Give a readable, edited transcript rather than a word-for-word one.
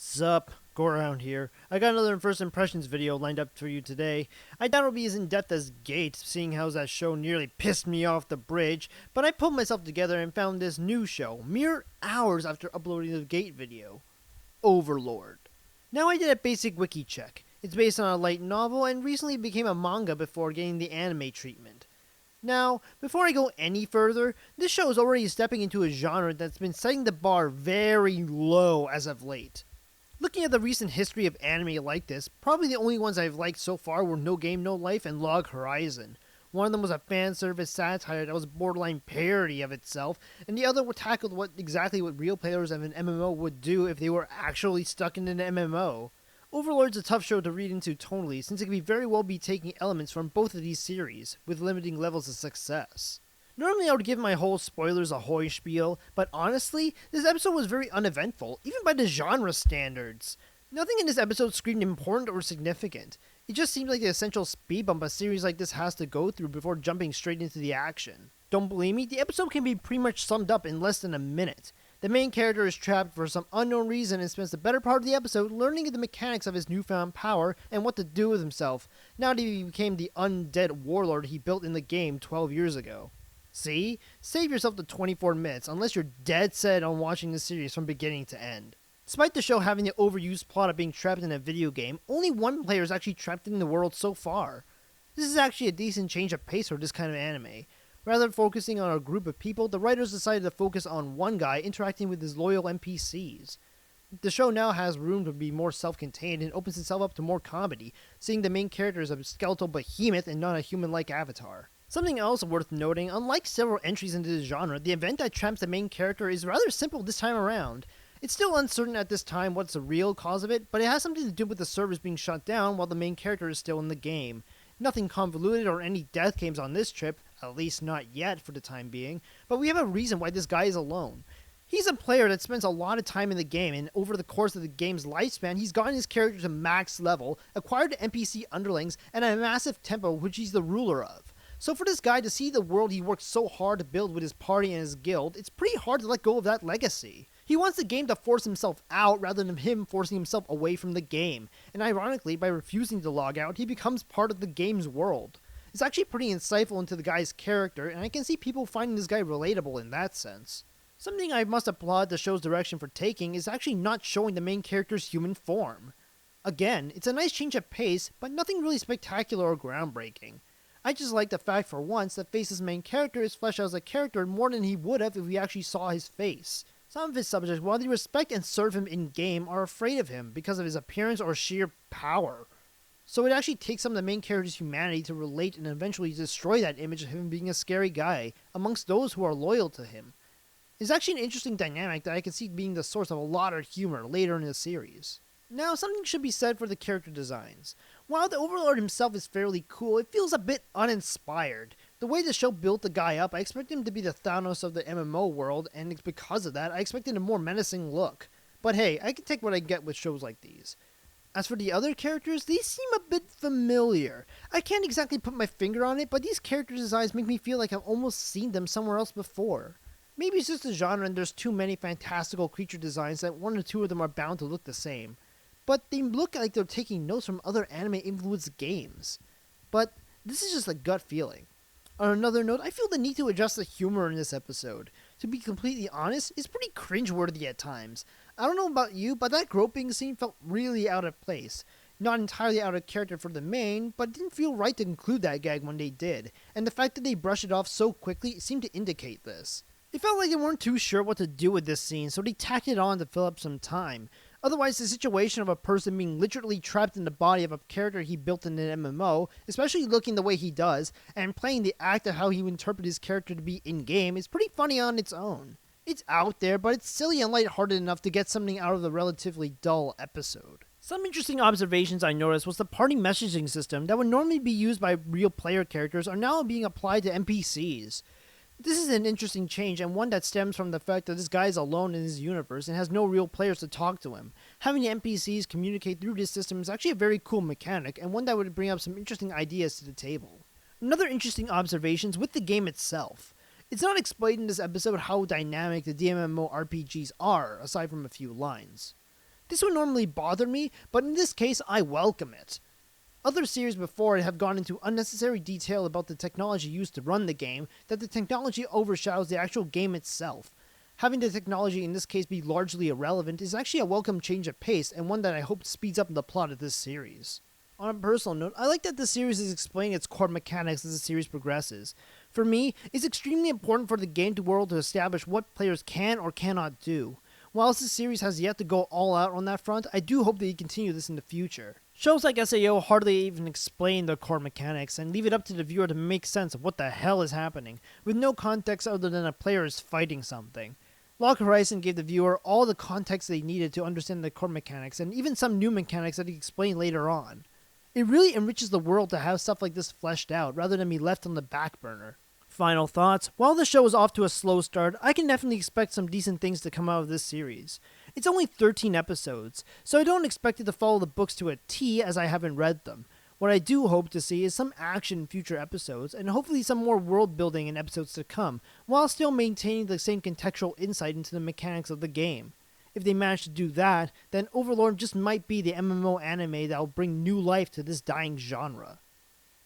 Sup, Gorehound here. I got another first impressions video lined up for you today. I doubt it'll be as in-depth as Gate, seeing how that show nearly pissed me off the bridge, but I pulled myself together and found this new show, mere hours after uploading the Gate video. Overlord. Now I did a basic wiki check. It's based on a light novel and recently became a manga before getting the anime treatment. Now, before I go any further, this show is already stepping into a genre that's been setting the bar very low as of late. Looking at the recent history of anime like this, probably the only ones I've liked so far were No Game No Life and Log Horizon. One of them was a fan service satire that was a borderline parody of itself, and the other tackled exactly what real players of an MMO would do if they were actually stuck in an MMO. Overlord's a tough show to read into tonally, since it can very well be taking elements from both of these series, with limiting levels of success. Normally I would give my whole spoilers ahoy spiel, but honestly, this episode was very uneventful, even by the genre standards. Nothing in this episode screamed important or significant. It just seemed like the essential speed bump a series like this has to go through before jumping straight into the action. Don't believe me? The episode can be pretty much summed up in less than a minute. The main character is trapped for some unknown reason and spends the better part of the episode learning the mechanics of his newfound power and what to do with himself, now that he became the undead warlord he built in the game 12 years ago. See? Save yourself the 24 minutes, unless you're dead set on watching the series from beginning to end. Despite the show having the overused plot of being trapped in a video game, only one player is actually trapped in the world so far. This is actually a decent change of pace for this kind of anime. Rather than focusing on a group of people, the writers decided to focus on one guy interacting with his loyal NPCs. The show now has room to be more self-contained and opens itself up to more comedy, seeing the main character as a skeletal behemoth and not a human-like avatar. Something else worth noting, unlike several entries into the genre, the event that traps the main character is rather simple this time around. It's still uncertain at this time what's the real cause of it, but it has something to do with the servers being shut down while the main character is still in the game. Nothing convoluted or any death games on this trip, at least not yet for the time being, but we have a reason why this guy is alone. He's a player that spends a lot of time in the game, and over the course of the game's lifespan, he's gotten his character to max level, acquired NPC underlings, and a massive tempo which he's the ruler of. So for this guy to see the world he worked so hard to build with his party and his guild, it's pretty hard to let go of that legacy. He wants the game to force himself out rather than him forcing himself away from the game, and ironically, by refusing to log out, he becomes part of the game's world. It's actually pretty insightful into the guy's character, and I can see people finding this guy relatable in that sense. Something I must applaud the show's direction for taking is actually not showing the main character's human form. Again, it's a nice change of pace, but nothing really spectacular or groundbreaking. I just like the fact for once that Face's main character is fleshed out as a character more than he would have if we actually saw his face. Some of his subjects, while they respect and serve him in-game, are afraid of him because of his appearance or sheer power. So it actually takes some of the main character's humanity to relate and eventually destroy that image of him being a scary guy amongst those who are loyal to him. It's actually an interesting dynamic that I can see being the source of a lot of humor later in the series. Now, something should be said for the character designs. While the Overlord himself is fairly cool, it feels a bit uninspired. The way the show built the guy up, I expect him to be the Thanos of the MMO world, and it's because of that, I expected a more menacing look. But hey, I can take what I get with shows like these. As for the other characters, these seem a bit familiar. I can't exactly put my finger on it, but these character designs make me feel like I've almost seen them somewhere else before. Maybe it's just the genre and there's too many fantastical creature designs that one or two of them are bound to look the same. But they look like they're taking notes from other anime-influenced games. But this is just a gut feeling. On another note, I feel the need to address the humor in this episode. To be completely honest, it's pretty cringeworthy at times. I don't know about you, but that groping scene felt really out of place. Not entirely out of character for the main, but it didn't feel right to include that gag when they did, and the fact that they brushed it off so quickly seemed to indicate this. It felt like they weren't too sure what to do with this scene, so they tacked it on to fill up some time. Otherwise, the situation of a person being literally trapped in the body of a character he built in an MMO, especially looking the way he does, and playing the act of how he would interpret his character to be in-game, is pretty funny on its own. It's out there, but it's silly and lighthearted enough to get something out of the relatively dull episode. Some interesting observations I noticed was the party messaging system that would normally be used by real player characters are now being applied to NPCs. This is an interesting change, and one that stems from the fact that this guy is alone in his universe and has no real players to talk to him. Having the NPCs communicate through this system is actually a very cool mechanic, and one that would bring up some interesting ideas to the table. Another interesting observation is with the game itself. It's not explained in this episode how dynamic the DMMO RPGs are, aside from a few lines. This would normally bother me, but in this case I welcome it. Other series before it have gone into unnecessary detail about the technology used to run the game, that the technology overshadows the actual game itself. Having the technology in this case be largely irrelevant is actually a welcome change of pace, and one that I hope speeds up the plot of this series. On a personal note, I like that the series is explaining its core mechanics as the series progresses. For me, it's extremely important for the game world to establish what players can or cannot do. Whilst the series has yet to go all out on that front, I do hope that you continue this in the future. Shows like SAO hardly even explain the core mechanics and leave it up to the viewer to make sense of what the hell is happening, with no context other than a player is fighting something. Log Horizon gave the viewer all the context they needed to understand the core mechanics, and even some new mechanics that he explained later on. It really enriches the world to have stuff like this fleshed out, rather than be left on the back burner. Final thoughts. While the show is off to a slow start, I can definitely expect some decent things to come out of this series. It's only 13 episodes, so I don't expect it to follow the books to a T as I haven't read them. What I do hope to see is some action in future episodes, and hopefully some more world building in episodes to come, while still maintaining the same contextual insight into the mechanics of the game. If they manage to do that, then Overlord just might be the MMO anime that will bring new life to this dying genre.